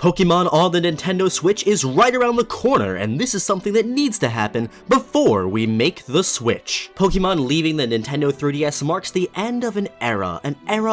Pokémon on the Nintendo Switch is right around the corner, and this is something that needs to happen before we make the switch. Pokémon leaving the Nintendo 3DS marks the end of an era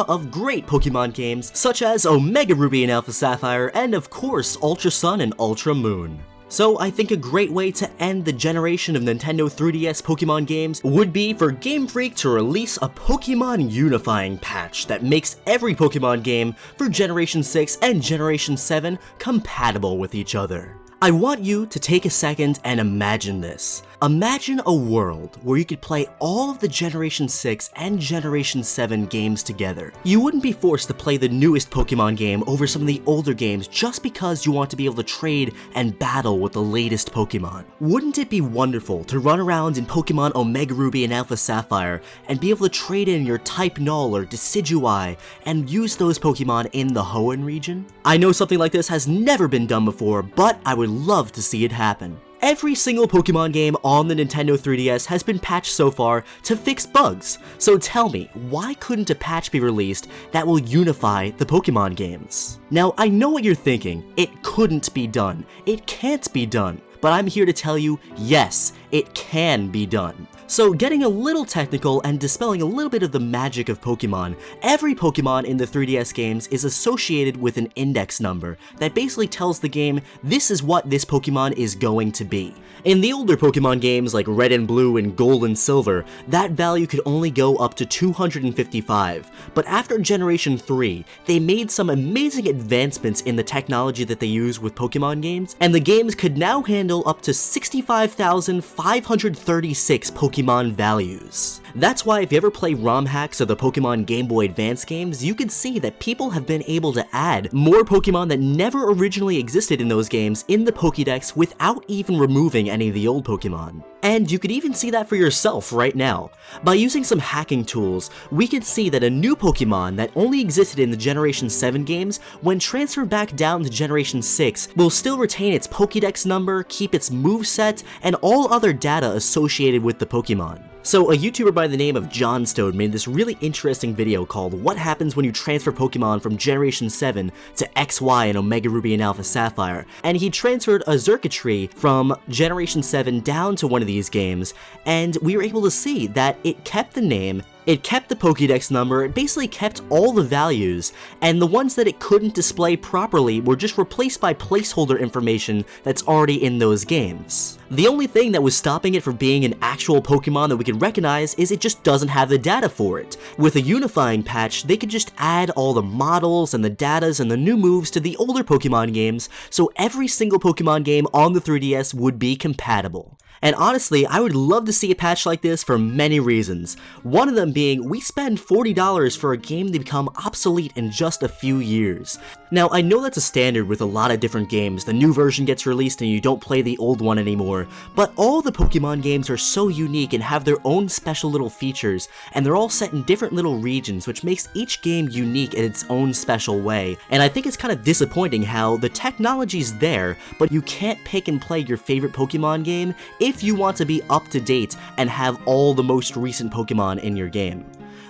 of great Pokémon games such as Omega Ruby and Alpha Sapphire, and of course Ultra Sun and Ultra Moon. So I think a great way to end the generation of Nintendo 3DS Pokémon games would be for Game Freak to release a Pokémon unifying patch that makes every Pokémon game for Generation 6 and Generation 7 compatible with each other. I want you to take a second and imagine this. Imagine a world where you could play all of the Generation 6 and Generation 7 games together. You wouldn't be forced to play the newest Pokemon game over some of the older games just because you want to be able to trade and battle with the latest Pokemon. Wouldn't it be wonderful to run around in Pokemon Omega Ruby and Alpha Sapphire and be able to trade in your Type Null or Decidueye and use those Pokemon in the Hoenn region? I know something like this has never been done before, but I would love to see it happen. Every single Pokemon game on the Nintendo 3DS has been patched so far to fix bugs, so tell me, why couldn't a patch be released that will unify the Pokemon games? Now, I know what you're thinking, it couldn't be done, it can't be done, but I'm here to tell you, yes, it can be done. So getting a little technical and dispelling a little bit of the magic of Pokemon, every Pokemon in the 3DS games is associated with an index number that basically tells the game this is what this Pokemon is going to be. In the older Pokemon games like Red and Blue and Gold and Silver, that value could only go up to 255, but after Generation 3, they made some amazing advancements in the technology that they use with Pokemon games, and the games could now handle up to 65,536 Pokemon values. That's why if you ever play ROM hacks of the Pokemon Game Boy Advance games, you can see that people have been able to add more Pokemon that never originally existed in those games in the Pokédex without even removing any of the old Pokemon. And you could even see that for yourself right now. By using some hacking tools, we can see that a new Pokemon that only existed in the Generation 7 games, when transferred back down to Generation 6, will still retain its Pokédex number, keep its moveset, and all other data associated with the Pokemon. So a YouTuber by the name of Johnstone made this really interesting video called What Happens When You Transfer Pokemon from Generation 7 to XY in Omega Ruby and Alpha Sapphire, and he transferred a Xurkitree from Generation 7 down to one of these games, and we were able to see that it kept the name, it kept the Pokédex number, it basically kept all the values, and the ones that it couldn't display properly were just replaced by placeholder information that's already in those games. The only thing that was stopping it from being an actual Pokemon that we could recognize is it just doesn't have the data for it. With a unifying patch, they could just add all the models and the datas and the new moves to the older Pokemon games, so every single Pokemon game on the 3DS would be compatible. And honestly, I would love to see a patch like this for many reasons. One of them being, we spend $40 for a game to become obsolete in just a few years. Now, I know that's a standard with a lot of different games. The new version gets released and you don't play the old one anymore. But all the Pokemon games are so unique and have their own special little features, and they're all set in different little regions, which makes each game unique in its own special way. And I think it's kind of disappointing how the technology's there, but you can't pick and play your favorite Pokemon game if you want to be up to date and have all the most recent Pokemon in your game.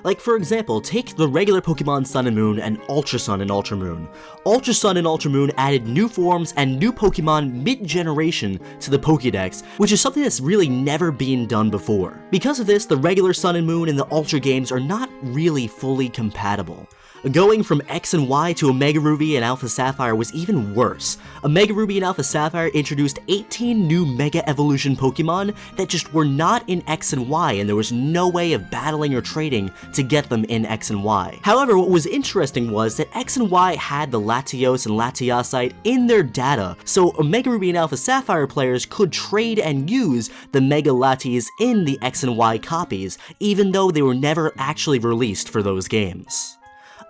Like, for example, take the regular Pokemon Sun and Moon and Ultra Sun and Ultra Moon. Ultra Sun and Ultra Moon added new forms and new Pokemon mid-generation to the Pokédex, which is something that's really never been done before. Because of this, the regular Sun and Moon and the Ultra games are not really fully compatible. Going from X and Y to Omega Ruby and Alpha Sapphire was even worse. Omega Ruby and Alpha Sapphire introduced 18 new Mega Evolution Pokemon that just were not in X and Y, and there was no way of battling or trading to get them in X and Y. However, what was interesting was that X and Y had the Latios and Latiosite in their data, so Omega Ruby and Alpha Sapphire players could trade and use the Mega Latis in the X and Y copies, even though they were never actually released for those games.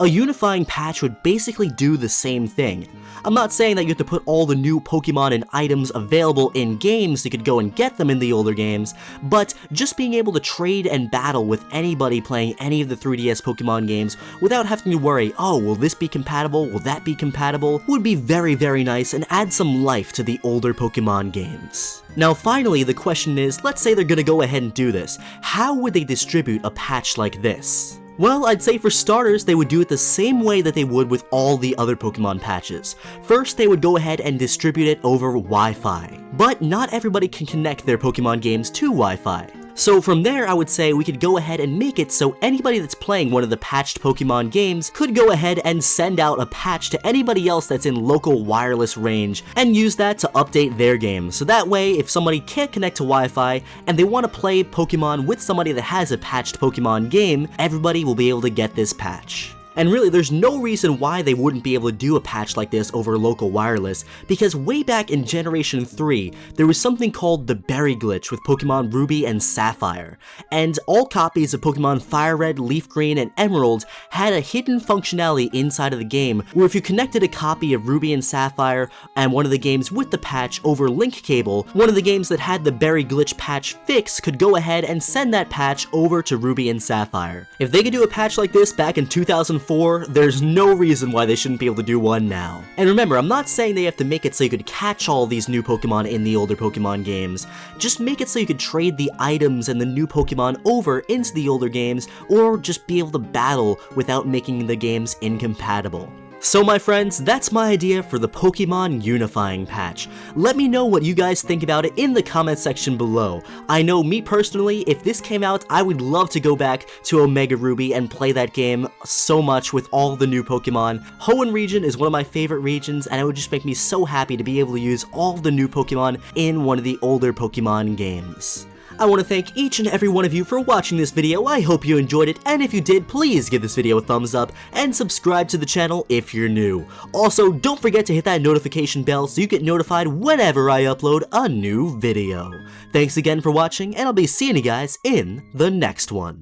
A unifying patch would basically do the same thing. I'm not saying that you have to put all the new Pokemon and items available in games so you could go and get them in the older games, but just being able to trade and battle with anybody playing any of the 3DS Pokemon games without having to worry, oh, will this be compatible, will that be compatible, would be very, very nice and add some life to the older Pokemon games. Now finally, the question is, let's say they're gonna go ahead and do this. How would they distribute a patch like this? Well, I'd say for starters, they would do it the same way that they would with all the other Pokemon patches. First, they would go ahead and distribute it over Wi-Fi. But not everybody can connect their Pokemon games to Wi-Fi. So from there, I would say we could go ahead and make it so anybody that's playing one of the patched Pokemon games could go ahead and send out a patch to anybody else that's in local wireless range and use that to update their game. So that way, if somebody can't connect to Wi-Fi and they want to play Pokemon with somebody that has a patched Pokemon game, everybody will be able to get this patch. And really, there's no reason why they wouldn't be able to do a patch like this over local wireless, because way back in Generation 3, there was something called the Berry Glitch with Pokemon Ruby and Sapphire, and all copies of Pokemon Fire Red, Leaf Green, and Emerald had a hidden functionality inside of the game, where if you connected a copy of Ruby and Sapphire and one of the games with the patch over link cable, one of the games that had the Berry Glitch patch fix could go ahead and send that patch over to Ruby and Sapphire. If they could do a patch like this back in 2004, there's no reason why they shouldn't be able to do one now. And remember, I'm not saying they have to make it so you could catch all these new Pokemon in the older Pokemon games. Just make it so you could trade the items and the new Pokemon over into the older games, or just be able to battle without making the games incompatible. So my friends, that's my idea for the Pokemon Unifying patch. Let me know what you guys think about it in the comment section below. I know me personally, if this came out, I would love to go back to Omega Ruby and play that game so much with all the new Pokemon. Hoenn region is one of my favorite regions, and it would just make me so happy to be able to use all the new Pokemon in one of the older Pokemon games. I want to thank each and every one of you for watching this video. I hope you enjoyed it, and if you did, please give this video a thumbs up and subscribe to the channel if you're new. Also, don't forget to hit that notification bell so you get notified whenever I upload a new video. Thanks again for watching, and I'll be seeing you guys in the next one.